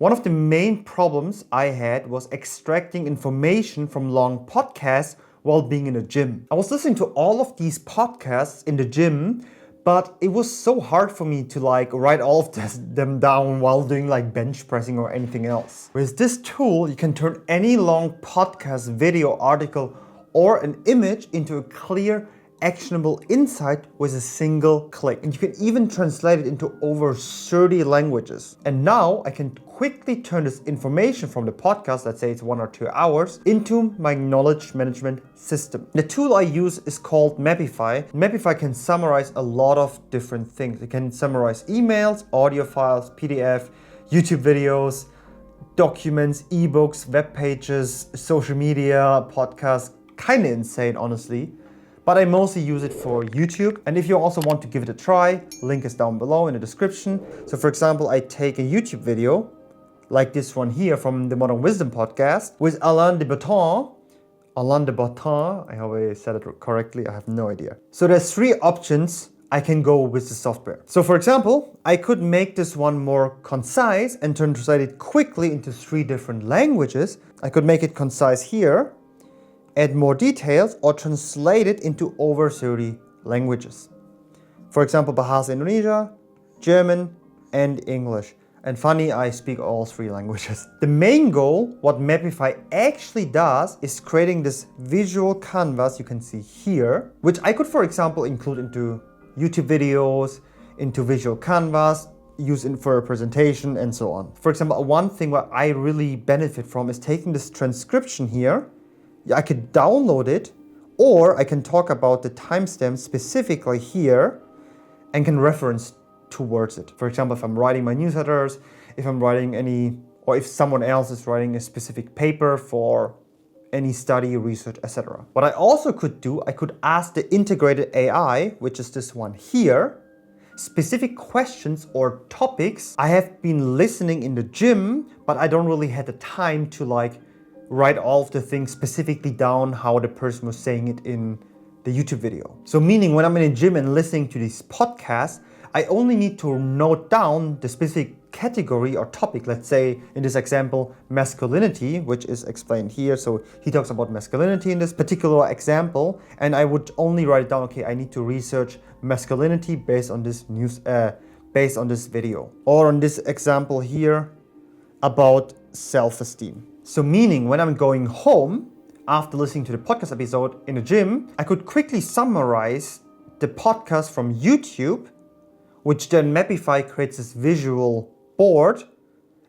One of the main problems I had was extracting information from long podcasts while being in the gym. I was listening to all of these podcasts in the gym, but it was so hard for me to write all of them down while doing bench pressing or anything else. With this tool, you can turn any long podcast, video, article, or an image into a clear, actionable insight with a single click. And you can even translate it into over 30 languages. And now I can quickly turn this information from the podcast, let's say it's 1 or 2 hours, into my knowledge management system. The tool I use is called Mapify. Mapify can summarize a lot of different things. It can summarize emails, audio files, PDF, YouTube videos, documents, ebooks, web pages, social media, podcasts. Kind of insane, honestly. But I mostly use it for YouTube. And if you also want to give it a try, link is down below in the description. So for example, I take a YouTube video, like this one here from the Modern Wisdom podcast, with Alain de Botton. Alain de Botton, I hope I said it correctly, I have no idea. So there's 3 options I can go with the software. So for example, I could make this one more concise and translate it quickly into 3 different languages. I could make it concise here, add more details, or translate it into over 30 languages. For example, Bahasa Indonesia, German, and English. And funny, I speak all 3 languages. The main goal, what Mapify actually does, is creating this visual canvas you can see here, which I could, for example, include into YouTube videos, into visual canvas, use it for a presentation, and so on. For example, one thing what I really benefit from is taking this transcription here. I could download it, or I can talk about the timestamp specifically here and can reference towards it. For example, if I'm writing my newsletters, if I'm writing or if someone else is writing a specific paper for any study, research, etc. What I also could do, I could ask the integrated AI, which is this one here, specific questions or topics. I have been listening in the gym, but I don't really have the time to write all of the things specifically down how the person was saying it in the YouTube video. So meaning when I'm in a gym and listening to these podcasts, I only need to note down the specific category or topic. Let's say in this example, masculinity, which is explained here. So he talks about masculinity in this particular example, and I would only write it down, okay, I need to research masculinity based on this based on this video. Or on this example here about self-esteem. So meaning when I'm going home after listening to the podcast episode in the gym, I could quickly summarize the podcast from YouTube, which then Mapify creates this visual board,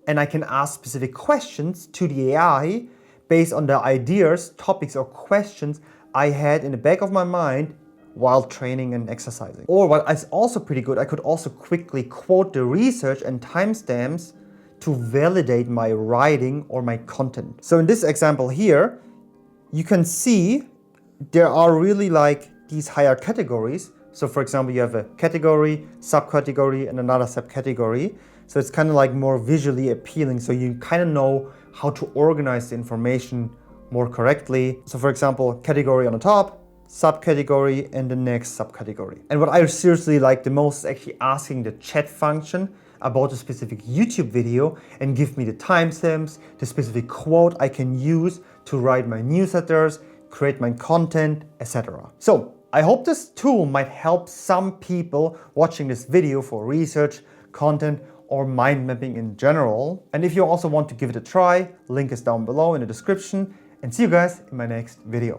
and I can ask specific questions to the AI based on the ideas, topics, or questions I had in the back of my mind while training and exercising. Or what is also pretty good, I could also quickly quote the research and timestamps to validate my writing or my content. So in this example here, you can see there are really these higher categories. So for example, you have a category, subcategory, and another subcategory. So it's kind of more visually appealing. So you kind of know how to organize the information more correctly. So for example, category on the top, subcategory, and the next subcategory. And what I seriously like the most is actually asking the chat function about a specific YouTube video and give me the timestamps, the specific quote I can use to write my newsletters, create my content, etc. So I hope this tool might help some people watching this video for research, content, or mind mapping in general. And if you also want to give it a try, link is down below in the description, and see you guys in my next video.